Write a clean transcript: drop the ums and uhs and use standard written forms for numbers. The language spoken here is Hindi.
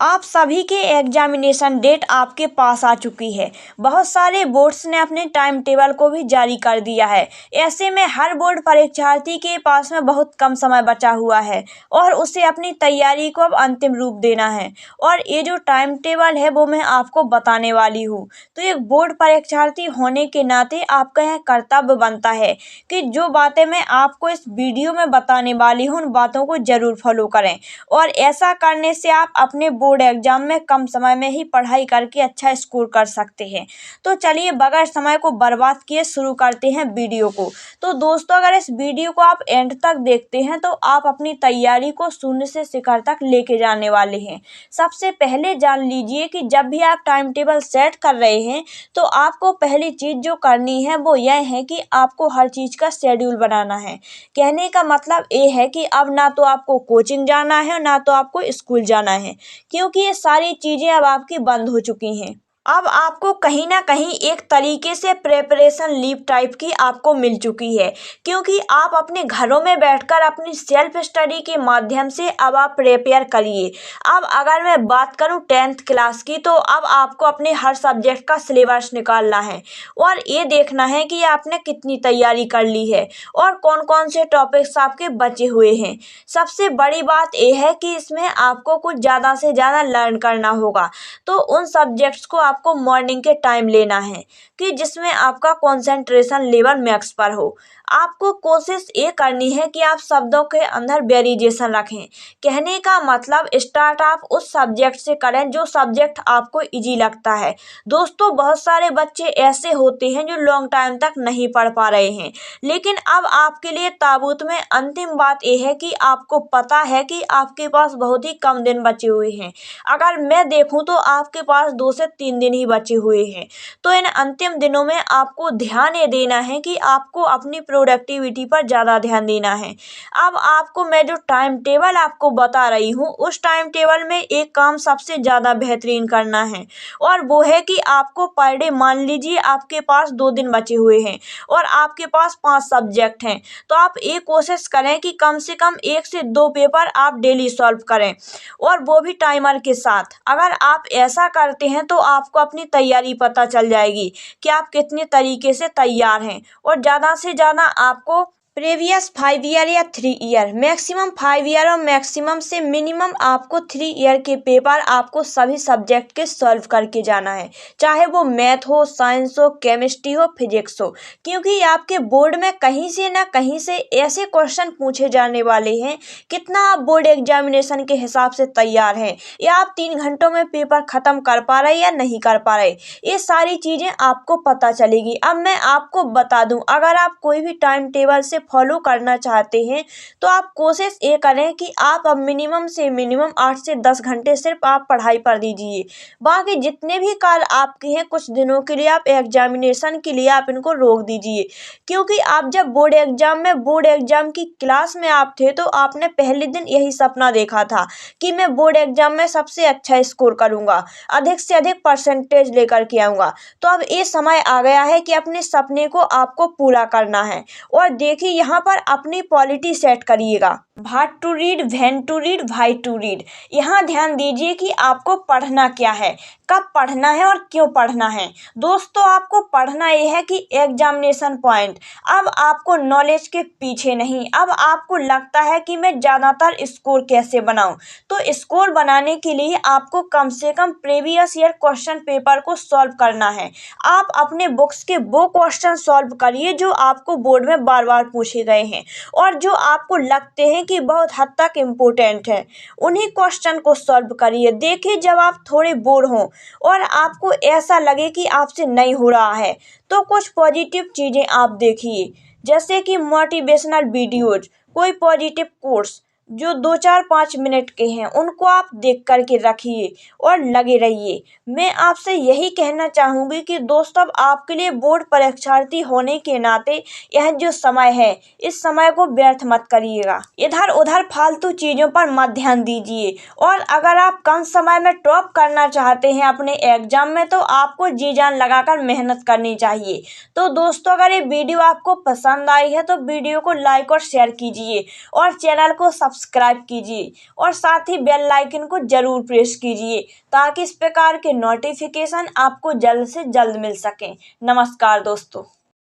आप सभी के एग्जामिनेशन डेट आपके पास आ चुकी है। बहुत सारे बोर्ड्स ने अपने टाइम टेबल को भी जारी कर दिया है। ऐसे में हर बोर्ड परीक्षार्थी के पास में बहुत कम समय बचा हुआ है और उसे अपनी तैयारी को अब अंतिम रूप देना है। और ये जो टाइम टेबल है वो मैं आपको बताने वाली हूँ। तो एक बोर्ड परीक्षार्थी होने के नाते आपका यह कर्तव्य बनता है कि जो बातें मैं आपको इस वीडियो में बताने वाली हूँ उन बातों को जरूर फॉलो करें। और ऐसा करने से आप अपने बोर्ड एग्जाम में कम समय में ही पढ़ाई करके अच्छा स्कोर कर सकते हैं। तो चलिए बगैर समय को बर्बाद किए शुरू करते हैं वीडियो को। तो दोस्तों, अगर इस वीडियो को आप एंड तक देखते हैं तो आप अपनी तैयारी को शून्य से शिखर तक लेके जाने वाले हैं। सबसे पहले जान लीजिए कि जब भी आप टाइम टेबल सेट कर रहे हैं तो आपको पहली चीज जो करनी है वो यह है कि आपको हर चीज का शेड्यूल बनाना है। कहने का मतलब ये है कि अब ना तो आपको कोचिंग जाना है ना तो आपको स्कूल जाना है, क्योंकि ये सारी चीजें अब आपकी बंद हो चुकी हैं। अब आपको कहीं ना कहीं एक तरीके से प्रेपरेशन लीव टाइप की आपको मिल चुकी है, क्योंकि आप अपने घरों में बैठकर अपनी सेल्फ स्टडी के माध्यम से अब आप प्रिपेयर करिए। अब अगर मैं बात करूं 10th क्लास की, तो अब आपको अपने हर सब्जेक्ट का सिलेबस निकालना है और ये देखना है कि आपने कितनी तैयारी कर ली है और कौन कौन से टॉपिक्स आपके बचे हुए हैं। सबसे बड़ी बात यह है कि इसमें आपको कुछ ज़्यादा से ज़्यादा लर्न करना होगा। तो उन सब्जेक्ट्स को आपको मॉर्निंग के टाइम लेना है कि जिसमें आपका कंसंट्रेशन लेवल मैक्स पर हो। आपको कोशिश ये करनी है कि आप शब्दों के अंदर वेरिएशन रखें। कहने का मतलब स्टार्ट आप उस सब्जेक्ट से करें जो सब्जेक्ट आपको इजी लगता है। दोस्तों, बहुत सारे बच्चे ऐसे होते हैं जो लॉन्ग टाइम तक नहीं पढ़ पा रहे हैं, लेकिन अब आपके लिए ताबूत में अंतिम बात यह है कि आपको पता है कि आपके पास बहुत ही कम दिन बचे हुए हैं। अगर मैं देखूं तो आपके पास 2 से 3 दिन ही बचे हुए हैं। तो इन अंतिम दिनों में आपको ध्यान ये देना है कि आपको अपनी प्रोडक्टिविटी पर ज़्यादा ध्यान देना है। अब आपको मैं जो टाइम टेबल आपको बता रही हूँ उस टाइम टेबल में एक काम सबसे ज़्यादा बेहतरीन करना है, और वो है कि आपको पर डे, मान लीजिए आपके पास 2 दिन बचे हुए हैं और आपके पास 5 सब्जेक्ट हैं, तो आप ये कोशिश करें कि कम से कम 1 से 2 पेपर आप डेली सॉल्व करें, और वो भी टाइमर के साथ। अगर आप ऐसा करते हैं तो आपको अपनी तैयारी पता चल जाएगी कि आप कितने तरीके से तैयार हैं। और ज़्यादा से ज़्यादा आपको प्रीवियस 5 ईयर या 3 ईयर, मैक्सिमम 5 ईयर और मैक्सिमम से मिनिमम आपको 3 ईयर के पेपर आपको सभी सब्जेक्ट के सॉल्व करके जाना है, चाहे वो मैथ हो, साइंस हो, केमिस्ट्री हो, फिजिक्स हो, क्योंकि आपके बोर्ड में कहीं से ना कहीं से ऐसे क्वेश्चन पूछे जाने वाले हैं। कितना आप बोर्ड एग्जामिनेशन के हिसाब से तैयार हैं, या आप 3 घंटों में पेपर खत्म कर पा रहे या नहीं कर पा रहे, ये सारी चीज़ें आपको पता चलेगी। अब मैं आपको बता दूं, अगर आप कोई भी टाइम टेबल से फॉलो करना चाहते हैं तो आप कोशिश ये करें कि आप अब मिनिमम से मिनिमम 8 से 10 घंटे सिर्फ आप पढ़ाई पर दीजिए। बाकी जितने भी काल आपके हैं कुछ दिनों के लिए आप एग्जामिनेशन के लिए आप इनको रोक दीजिए, क्योंकि आप जब बोर्ड एग्जाम की क्लास में आप थे तो आपने पहले दिन यही सपना देखा था कि मैं बोर्ड एग्जाम में सबसे अच्छा स्कोर करूंगा, अधिक से अधिक परसेंटेज लेकर के आऊंगा। तो अब ये समय आ गया है कि अपने सपने को आपको पूरा करना है। और देखिए, यहाँ पर अपनी पॉलिटी सेट करिएगा, what to read, when to read, why to read. यहाँ ध्यान दीजिए कि आपको पढ़ना क्या है, कब पढ़ना है और क्यों पढ़ना है। दोस्तों, आपको पढ़ना यह है कि एग्जामिनेशन पॉइंट। अब आपको नॉलेज के पीछे नहीं, अब आपको लगता है कि मैं ज़्यादातर स्कोर कैसे बनाऊं, तो स्कोर बनाने के लिए आपको कम से कम प्रीवियस ईयर क्वेश्चन पेपर को सॉल्व करना है। आप अपने बुक्स के वो क्वेश्चन सॉल्व करिए जो आपको बोर्ड में बार बार पूछे गए हैं और जो आपको लगते हैं कि बहुत हद तक इम्पोर्टेंट है, उन्हीं क्वेश्चन को सॉल्व करिए। देखिए, जब आप थोड़े बोर हों और आपको ऐसा लगे कि आपसे नहीं हो रहा है तो कुछ पॉजिटिव चीज़ें आप देखिए, जैसे कि मोटिवेशनल वीडियोज, कोई पॉजिटिव कोर्स जो 2-4-5 मिनट के हैं उनको आप देख करके रखिए और लगे रहिए। मैं आपसे यही कहना चाहूँगी कि दोस्तों, अब आपके लिए बोर्ड परीक्षार्थी होने के नाते यह जो समय है इस समय को व्यर्थ मत करिएगा, इधर उधर फालतू चीज़ों पर मत ध्यान दीजिए। और अगर आप कम समय में टॉप करना चाहते हैं अपने एग्जाम में तो आपको जी जान लगाकर मेहनत करनी चाहिए। तो दोस्तों, अगर ये वीडियो आपको पसंद आई है तो वीडियो को लाइक और शेयर कीजिए और चैनल को सब्सक्राइब कीजिए और साथ ही बेल आइकन को जरूर प्रेस कीजिए ताकि इस प्रकार के नोटिफिकेशन आपको जल्द से जल्द मिल सकें। नमस्कार दोस्तों।